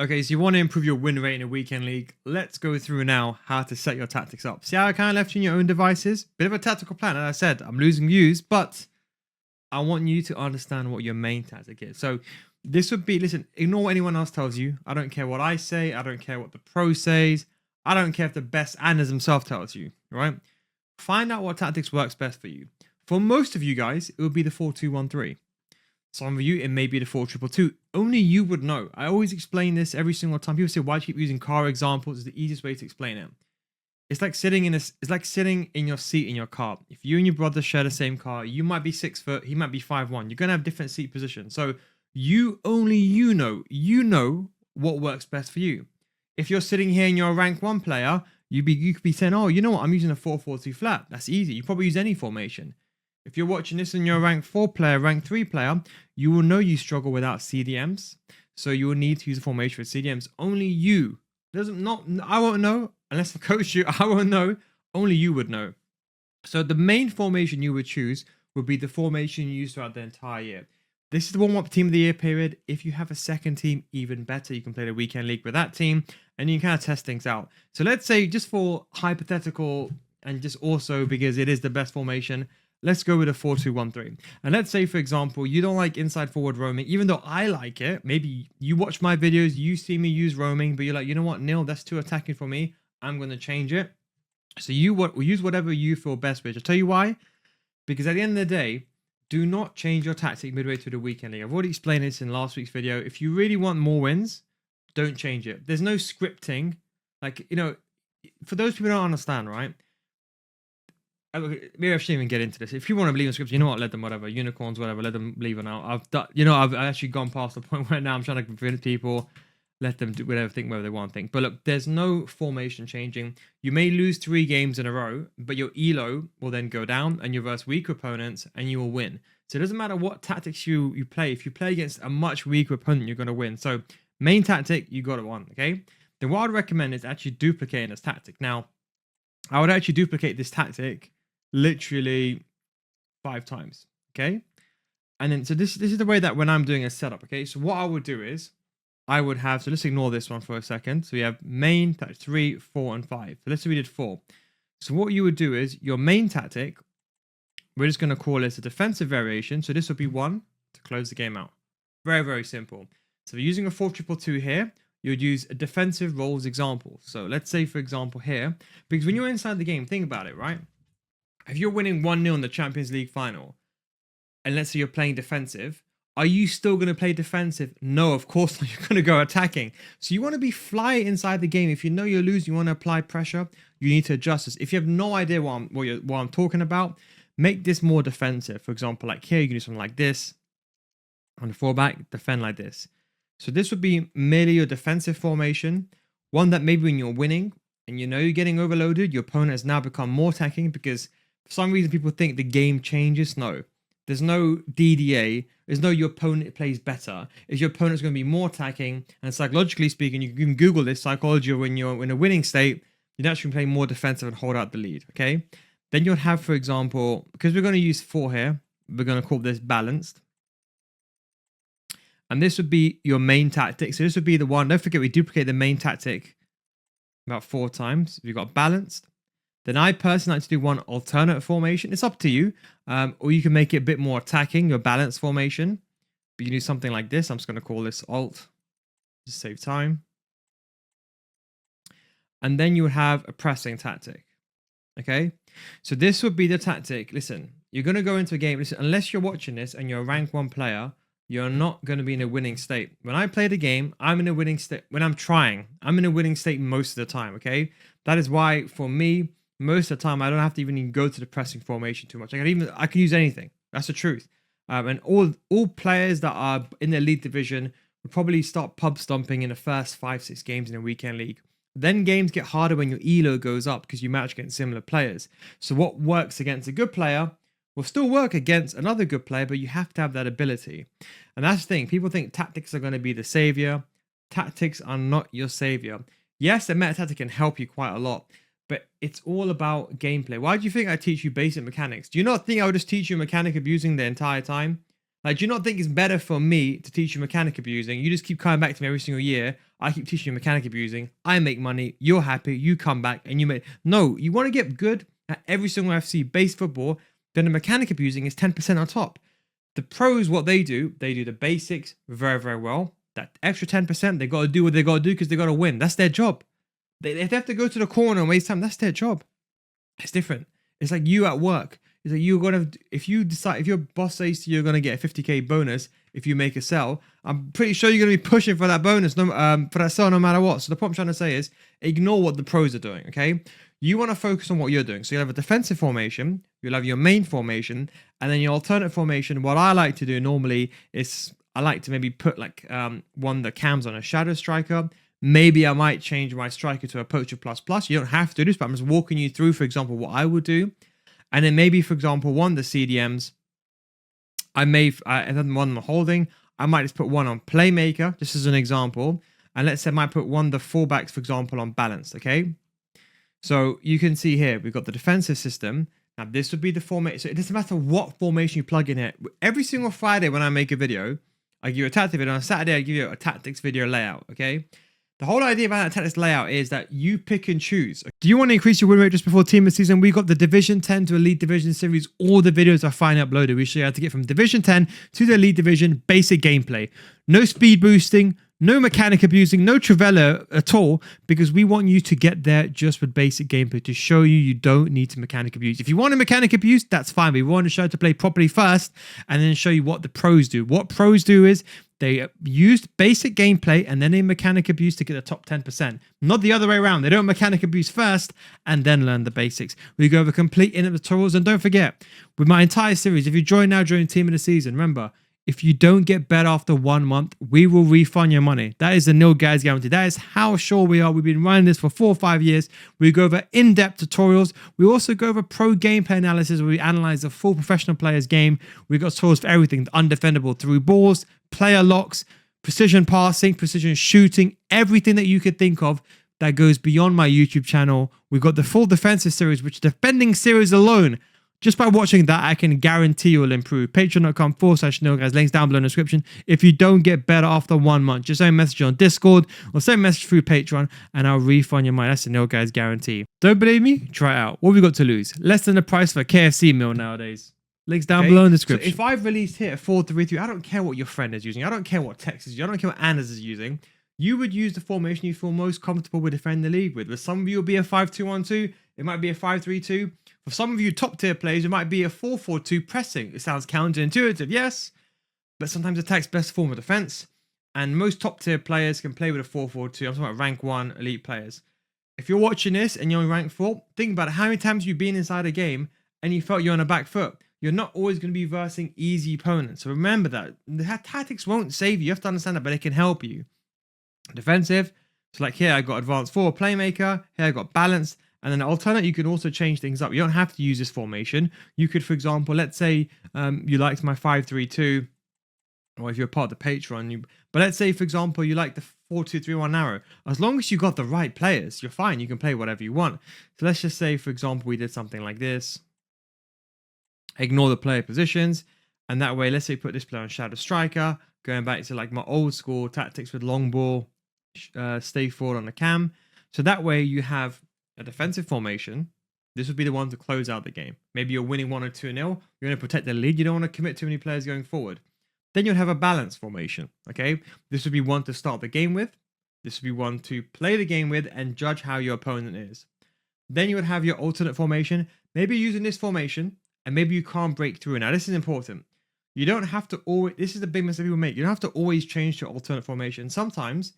Okay, so you want to improve your win rate in a weekend league. Let's go through now how to set your tactics up. See how I kind of left you in your own devices? Bit of a tactical plan. As I said, I'm losing views, but I want you to understand what your main tactic is. So this would be, listen, ignore what anyone else tells you. I don't care what I say. I don't care what the pro says. I don't care if the best Anders himself tells you, right? Find out what tactics works best for you. For most of you guys, it would be the 4-2-1-3. Some of you, it may be the 4-2-2. Only you would know. I always explain this every single time. People say, why do you keep using car examples? It's the easiest way to explain it. It's like sitting in your seat in your car. If you and your brother share the same car, you might be 6 foot, he might be 5'1". You're gonna have different seat positions. So only you know what works best for you. If you're sitting here and you're a rank 1 player, you could be saying, oh, you know what, I'm using a 4-4-2 flat. That's easy. You probably use any formation. If you're watching this and you're a rank 4 player, rank 3 player, you will know you struggle without CDMs. So you will need to use a formation with CDMs. Only you. I won't know unless I coach you. I won't know. Only you would know. So the main formation you would choose would be the formation you use throughout the entire year. This is the warm-up team of the year period. If you have a second team, even better. You can play the weekend league with that team and you can kind of test things out. So let's say, just for hypothetical and just also because it is the best formation, let's go with a 4-2-1-3. And let's say, for example, you don't like inside forward roaming, even though I like it. Maybe you watch my videos, you see me use roaming, but you're like, you know what, Neil, that's too attacking for me. I'm going to change it. So use whatever you feel best with. I'll tell you why. Because at the end of the day, do not change your tactic midway through the weekend league. I've already explained this in last week's video. If you really want more wins, don't change it. There's no scripting. Like, for those people who don't understand, right? Maybe I shouldn't even get into this. If you want to believe in scripts, you know what? Let them, whatever. Unicorns, whatever. Let them believe it now. I've actually gone past the point where now I'm trying to convince people. Let them do whatever, think whatever they want to think. But look, there's no formation changing. You may lose 3 games in a row, but your elo will then go down and you verse weaker opponents and you will win. So it doesn't matter what tactics you play. If you play against a much weaker opponent, you're going to win. So main tactic, you got it on, okay? Then what I'd recommend is actually duplicating this tactic. Now, I would actually duplicate this tactic literally 5 times, okay? And then, so this is the way that when I'm doing a setup, okay? So what I would do is, I would have, so let's ignore this one for a second. So we have main, tactic 3, 4, and 5. So let's say we did 4. So what you would do is, your main tactic, we're just going to call this a defensive variation. So this would be 1 to close the game out. Very, very simple. So if you're using a 4-2-2 here, you would use a defensive roles example. So let's say, for example, here, because when you're inside the game, think about it, right? If you're winning 1-0 in the Champions League final, and let's say you're playing defensive, are you still going to play defensive? No, of course not. You're going to go attacking. So you want to be fly inside the game. If you know you're losing, you want to apply pressure, you need to adjust this. If you have no idea what I'm talking about, make this more defensive. For example, like here, you can do something like this. On the fallback, defend like this. So this would be merely your defensive formation. One that maybe when you're winning and you know you're getting overloaded, your opponent has now become more attacking because for some reason people think the game changes. No. There's no DDA. There's no your opponent plays better. It's your opponent's going to be more attacking. And psychologically speaking, you can Google this psychology when you're in a winning state, you naturally play more defensive and hold out the lead. Okay. Then you'll have, for example, because we're going to use 4 here, we're going to call this balanced. And this would be your main tactic. So this would be the one. Don't forget, we duplicate the main tactic about 4 times. We've got balanced. Then I personally like to do one alternate formation. It's up to you. Or you can make it a bit more attacking, your balanced formation. But you do something like this. I'm just going to call this alt. Just save time. And then you would have a pressing tactic. Okay? So this would be the tactic. Listen, you're going to go into a game. Listen, unless you're watching this and you're a rank 1 player, you're not going to be in a winning state. When I play the game, I'm in a winning state. When I'm trying, I'm in a winning state most of the time. Okay? That is why, for me, most of the time, I don't have to even go to the pressing formation too much. I can use anything. That's the truth. And all players that are in the elite division would probably start pub stomping in the first 5-6 games in a weekend league. Then games get harder when your elo goes up because you match against similar players. So what works against a good player will still work against another good player, but you have to have that ability. And that's the thing. People think tactics are going to be the savior. Tactics are not your savior. Yes, the meta tactic can help you quite a lot, but it's all about gameplay. Why do you think I teach you basic mechanics? Do you not think I would just teach you mechanic abusing the entire time? Like, do you not think it's better for me to teach you mechanic abusing? You just keep coming back to me every single year. I keep teaching you mechanic abusing. I make money. You're happy. You come back and you make. No, you want to get good at every single FC base football. Then the mechanic abusing is 10% on top. The pros, what they do the basics very, very well. That extra 10%, they got to do what they got to do because they got to win. That's their job. If they have to go to the corner and waste time, that's their job. It's different. It's like you at work. It's like you're gonna, if you decide, if your boss says to you, you're gonna get a 50k bonus if you make a sell, I'm pretty sure you're gonna be pushing for that bonus, for that sell, no matter what. So the point I'm trying to say is, ignore what the pros are doing. Okay, you want to focus on what you're doing. So you'll have a defensive formation, you'll have your main formation, and then your alternate formation. What I like to do normally is I like to maybe put like one that cams on a shadow striker. Maybe I might change my striker to a poacher plus plus. You don't have to do this, but I'm just walking you through, for example, what I would do. And then maybe, for example, one of the CDMs, if one I'm holding, I might just put one on playmaker, just as an example. And let's say I might put one of the fullbacks, for example, on balance, okay? So you can see here, we've got the defensive system. Now, this would be the formation. So it doesn't matter what formation you plug in here. Every single Friday when I make a video, I give you a tactic video. On Saturday, I give you a tactics video layout, okay? The whole idea about that tactics layout is that you pick and choose. Do you want to increase your win rate just before team of the season? We got the Division 10 to Elite Division series. All the videos are finally uploaded. We show you how to get from Division 10 to the Elite Division basic gameplay. No speed boosting, no mechanic abusing, no Trivella at all, because we want you to get there just with basic gameplay to show you don't need to mechanic abuse. If you want to mechanic abuse, that's fine. We want to show you how to play properly first and then show you what the pros do. What pros do is they used basic gameplay and then they mechanic abuse to get the top 10%. Not the other way around. They don't mechanic abuse first and then learn the basics. We go over complete in-depth tutorials. And don't forget, with my entire series, if you join now during team of the season, remember, if you don't get better after 1 month, we will refund your money. That is the nil guys guarantee. That is how sure we are. We've been running this for 4 or 5 years. We go over in-depth tutorials. We also go over pro gameplay analysis where we analyze the full professional player's game. We've got tutorials for everything, undefendable through balls, player locks, precision passing, precision shooting, everything that you could think of that goes beyond my YouTube channel. We've got the full defensive series, which defending series alone, just by watching that, I can guarantee you'll improve. Patreon.com/NilGuys. Links down below in the description. If you don't get better after 1 month, just send a message on Discord or send a message through Patreon and I'll refund your money. That's the Nil Guys guarantee. Don't believe me? Try it out. What have we got to lose? Less than the price for a KFC meal nowadays. Links down below in the description. So if I've released here a 4-3-3, I don't care what your friend is using. I don't care what Tex is using. I don't care what Anders is using. You would use the formation you feel most comfortable with defending the league with. For some of you, it'll be a 5-2-1-2. It might be a 5-3-2. For some of you top tier players, it might be a 4-4-2 pressing. It sounds counterintuitive, yes, but sometimes attack's best form of defense. And most top tier players can play with a 4-4-2. I'm talking about rank 1 elite players. If you're watching this and you're in rank 4, think about it. How many times you've been inside a game and you felt you're on a back foot? You're not always going to be versing easy opponents. So remember that. The tactics won't save you. You have to understand that, but it can help you. Defensive. So like here, I got advanced 4 playmaker. Here I got balance. And then alternate, you can also change things up. You don't have to use this formation. You could, for example, let's say you liked my 5-3-2, or if you're part of the Patreon, but let's say, for example, you like the 4-2-3-1 arrow. As long as you got the right players, you're fine. You can play whatever you want. So let's just say, for example, we did something like this. Ignore the player positions. And that way, let's say put this player on shadow striker, going back to like my old school tactics with long ball, stay forward on the cam. So that way you have a defensive formation. This would be the one to close out the game. Maybe you're winning 1 or 2-0. You're going to protect the lead. You don't want to commit too many players going forward. Then you'd have a balance formation. Okay, this would be one to start the game with. This would be one to play the game with and judge how your opponent is. Then you would have your alternate formation. Maybe you're using this formation and maybe you can't break through. Now this is important. You don't have to always. This is the big mistake people make. You don't have to always change to alternate formation. Sometimes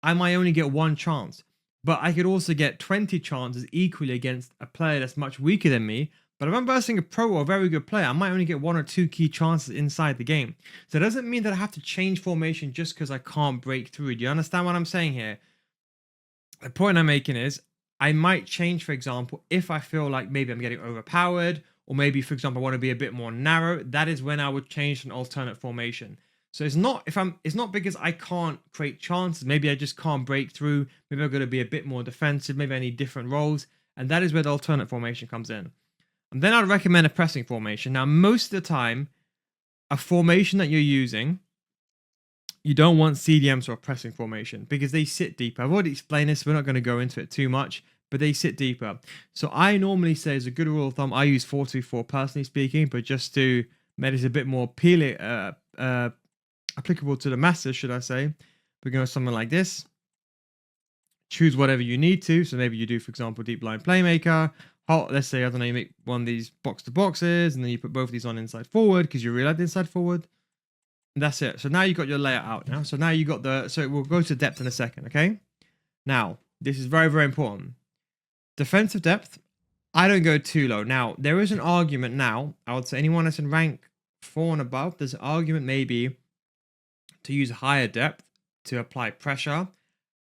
I might only get 1 chance. But I could also get 20 chances equally against a player that's much weaker than me. But if I'm versing a pro or a very good player, I might only get 1 or 2 key chances inside the game. So it doesn't mean that I have to change formation just because I can't break through. Do you understand what I'm saying here? The point I'm making is I might change, for example, if I feel like maybe I'm getting overpowered, or maybe, for example, I want to be a bit more narrow. That is when I would change to an alternate formation. So it's not because I can't create chances. Maybe I just can't break through. Maybe I'm going to be a bit more defensive. Maybe I need different roles. And that is where the alternate formation comes in. And then I'd recommend a pressing formation. Now, most of the time, a formation that you're using, you don't want CDMs or pressing formation because they sit deeper. I've already explained this. We're not going to go into it too much, but they sit deeper. So I normally say, as a good rule of thumb, I use 4-2-4 personally speaking, but just to make it a bit more applicable to the masses, should I say, we're going to something like this. Choose whatever you need to. So maybe you do, for example, deep line playmaker. Let's say, I don't know, you make one of these box to boxes, and then you put both of these on inside forward because you really like the inside forward. And that's it. So now you got your layout out now. So now you got so we'll go to depth in a second, okay? Now, this is very, very important. Defensive depth, I don't go too low. Now, there is an argument now. I would say anyone that's in rank 4 and above, there's an argument maybe to use higher depth to apply pressure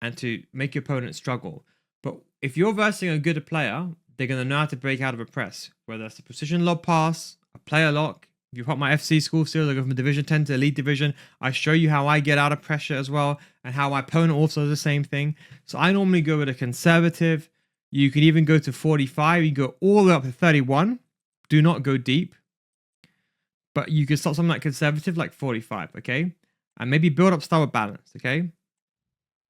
and to make your opponent struggle. But if you're versing a good player, they're going to know how to break out of a press, whether that's a precision lob pass, a player lock. If you put my FC School Series, I go from Division 10 to Elite Division. I show you how I get out of pressure as well, and how my opponent also does the same thing. So I normally go with a conservative. You can even go to 45. You go all the way up to 31. Do not go deep. But you can start something like conservative, like 45, okay? And maybe build up style with balance, okay?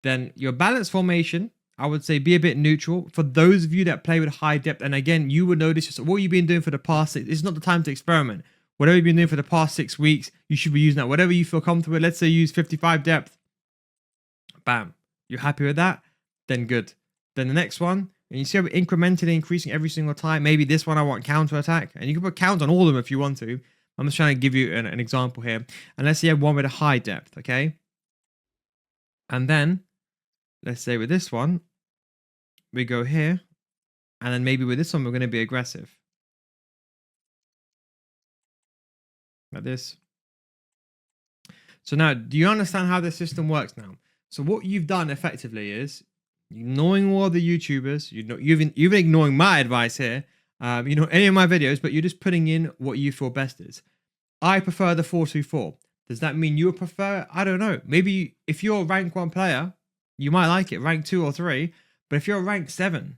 Then your balance formation, I would say be a bit neutral. For those of you that play with high depth, and again, you would notice just what you've been doing for the past 6, it's not the time to experiment. Whatever you've been doing for the past 6 weeks, you should be using that. Whatever you feel comfortable with, let's say you use 55 depth. Bam. You're happy with that? Then good. Then the next one, and you see how we're incrementally increasing every single time. Maybe this one I want counter attack. And you can put count on all of them if you want to. I'm just trying to give you an example here. And let's say you have one with a high depth, okay? And then, let's say with this one, we go here. And then maybe with this one, we're going to be aggressive. Like this. So now, do you understand how the system works now? So what you've done effectively is, ignoring all the YouTubers, you've been ignoring my advice here, any of my videos, but you're just putting in what you feel best is. I prefer the 4-2-4. Does that mean you prefer? I don't know. Maybe if you're a rank 1 player, you might like it, rank 2 or 3. But if you're a rank 7,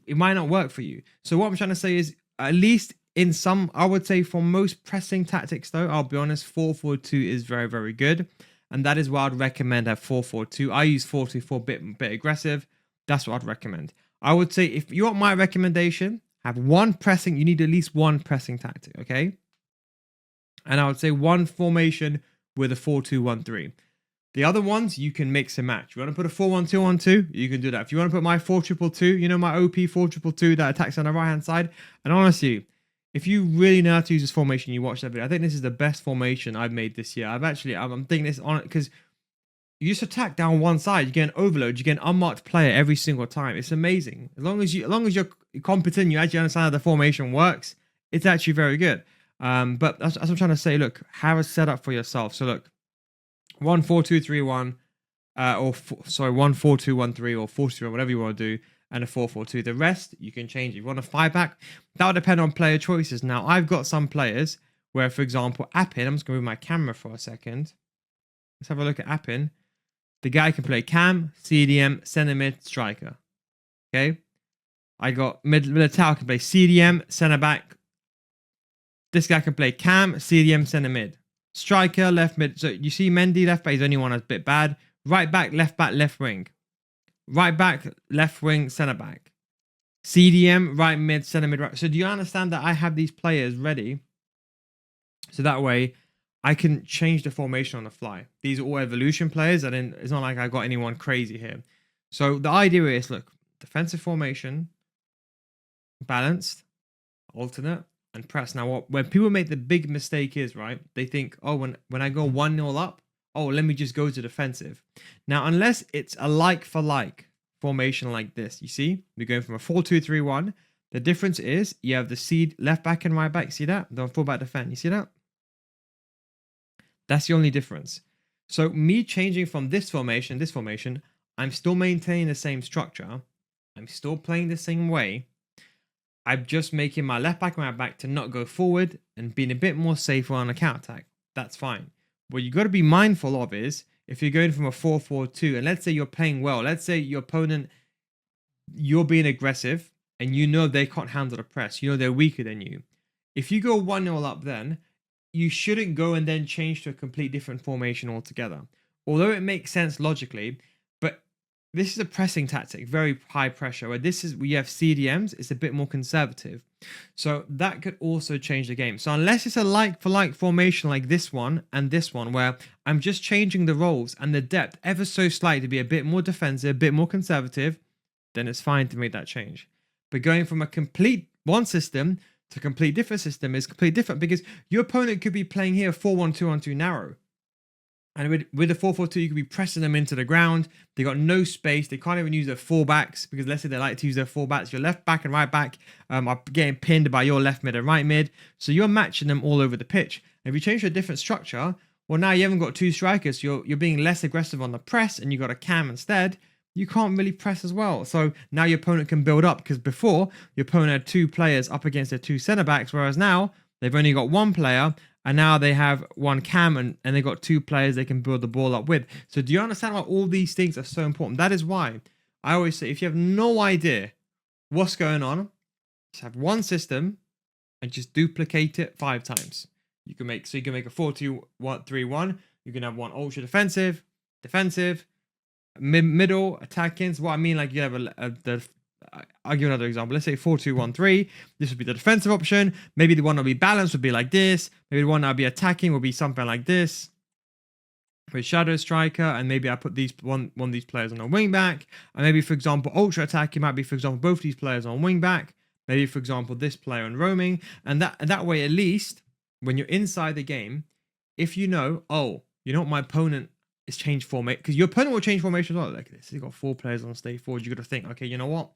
it might not work for you. So what I'm trying to say is, at least in some, I would say for most pressing tactics though, I'll be honest, 4-4-2 is very, very good. And that is why I'd recommend have 4-4-2. I use 4-2-4 bit aggressive. That's what I'd recommend. I would say if you want my recommendation, have one pressing, you need at least one pressing tactic, okay? And I would say one formation with a 4-2-1-3. The other ones, you can mix and match. You want to put a 4-1-2-1-2, you can do that. If you want to put my 4-2-2-2, my OP 4-2-2-2 that attacks on the right-hand side. And honestly, if you really know how to use this formation, you watch that video. I think this is the best formation I've made this year. I'm thinking this on it because you just attack down one side, you get an overload, you get an unmarked player every single time. It's amazing. As long as you're competent, you actually understand how the formation works. It's actually very good. But as I'm trying to say, look, have a setup for yourself. So look, 1-4-2-3-1, 1-4-2-1-3 or 4-2, whatever you want to do, and a 4-4-2. The rest you can change. If you want a 5-back, that will depend on player choices. Now, I've got some players where, for example, Appin, I'm just going to move my camera for a second. Let's have a look at Appin. The guy can play cam, CDM, center mid, striker. Okay. I got Militao can play CDM, center back. This guy can play cam, CDM, center mid. Striker, left mid. So you see Mendy, left back, he's only one that's a bit bad. Right back, left wing. Right back, left wing, center back. CDM, right mid, center mid, right. So do you understand that I have these players ready? So that way I can change the formation on the fly. These are all evolution players. It's not like I got anyone crazy here. So the idea is, look, defensive formation, balanced, alternate, and press. Now, when people make the big mistake is, right, they think, oh, when I go 1-0 up, oh, let me just go to defensive. Now, unless it's a like for like formation like this, you see, we're going from a 4-2-3-1. The difference is you have the seed left back and right back. See that? The full back defend. You see that? That's the only difference. So me changing from this formation, I'm still maintaining the same structure. I'm still playing the same way. I'm just making my left back and right back to not go forward and being a bit more safer on a counter attack. That's fine. What you got to be mindful of is if you're going from a 4-4-2 and let's say you're playing well, let's say your opponent, you're being aggressive and you know they can't handle the press. You know they're weaker than you. If you go 1-0 up then, you shouldn't go and then change to a complete different formation altogether. Although it makes sense logically, but this is a pressing tactic, very high pressure, where this is we have CDMs, it's a bit more conservative. So that could also change the game. So unless it's a like for like formation like this one and this one, where I'm just changing the roles and the depth ever so slightly to be a bit more defensive, a bit more conservative, then it's fine to make that change. But going from a complete one system to a complete different system is completely different, because your opponent could be playing here 4-1-2-1-2 narrow. And with the 4-4-2, you could be pressing them into the ground. They got no space. They can't even use their fullbacks, because let's say they like to use their fullbacks. Your left back and right back are getting pinned by your left mid and right mid. So you're matching them all over the pitch. And if you change to a different structure, well, now you haven't got two strikers. So you're being less aggressive on the press, and you got a cam instead. You can't really press as well. So now your opponent can build up, because before your opponent had two players up against their two centre backs, whereas now they've only got one player. And now they have one cam, and they've got two players they can build the ball up with. So do you understand why all these things are so important? That is why I always say, if you have no idea what's going on, just have one system and just duplicate it 5 times. You can make a 4-2-3-1. You can have one ultra defensive, middle, attacking. So what I mean, like you have I'll give you another example. Let's say 4-2-1-3. This would be the defensive option. Maybe the one that will be balanced would be like this. Maybe the one that will be attacking will be something like this, with shadow striker. And maybe I put one of these players on a wing back. And maybe, for example, ultra attacking might be, for example, both these players on wing back. Maybe, for example, this player on roaming. And that way, at least when you're inside the game, if you know, oh, you know what, my opponent is changed formation, because your opponent will change formation as well. Like this, you've got 4 players on stage forward. You got to think, okay, you know what?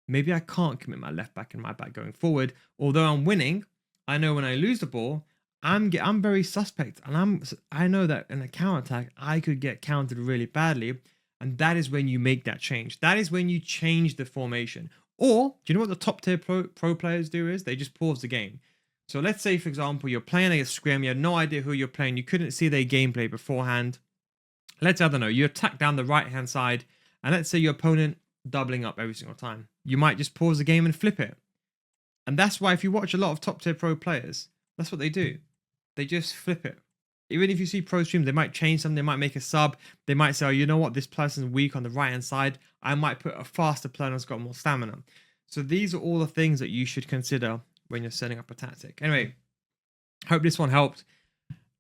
Maybe I can't commit my left back and right back going forward. Although I'm winning, I know when I lose the ball, I'm very suspect, and I know that in a counter attack I could get countered really badly, and that is when you make that change. That is when you change the formation. Or do you know what the top tier pro players do? Is they just pause the game. So let's say, for example, you're playing against Scrim, you had no idea who you're playing, you couldn't see their gameplay beforehand. Let's say, I don't know, you attack down the right hand side, and let's say your opponent doubling up every single time. You might just pause the game and flip it. And that's why if you watch a lot of top tier pro players, that's what they do. They just flip it. Even if you see pro streams, they might change something. They might make a sub. They might say, oh, you know what? This person's weak on the right hand side. I might put a faster player that's got more stamina. So these are all the things that you should consider when you're setting up a tactic. Anyway, hope this one helped.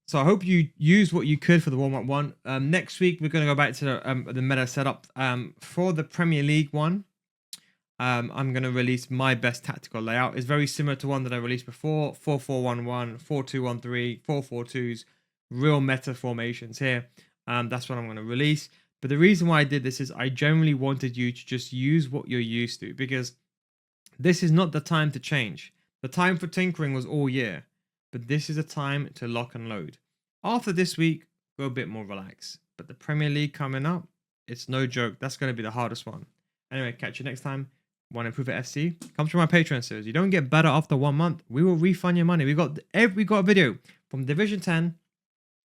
So I hope you used what you could for the warm-up one. Next week, we're going to go back to the meta setup. For the Premier League one, I'm going to release my best tactical layout. It's very similar to one that I released before. 4-4-1-1, 4-2-1-3, 4-4-2s, real meta formations here. That's what I'm going to release. But the reason why I did this is I generally wanted you to just use what you're used to, because this is not the time to change. The time for tinkering was all year. But this is a time to lock and load. After this week, go a bit more relaxed. But the Premier League coming up, it's no joke. That's going to be the hardest one. Anyway, catch you next time. Want to improve at FC? Come through my Patreon series. You don't get better after 1 month. We will refund your money. We got a video from Division 10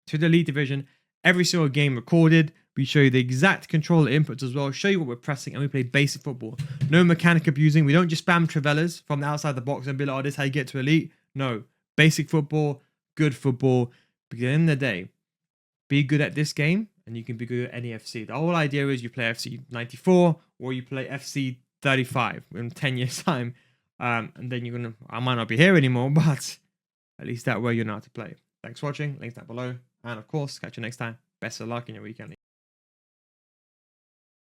to the Elite Division. Every single game recorded. We show you the exact controller inputs as well. Show you what we're pressing, and we play basic football. No mechanic abusing. We don't just spam Trivellas from the outside the box and be like, oh, this is how you get to Elite. No. Basic football, good football. Because at the end of the day, be good at this game and you can be good at any FC. The whole idea is you play FC 94 or you play FC 35 in 10 years' time. And then I might not be here anymore, but at least that way you know how to play. Thanks for watching. Links down below. And of course, catch you next time. Best of luck in your weekend.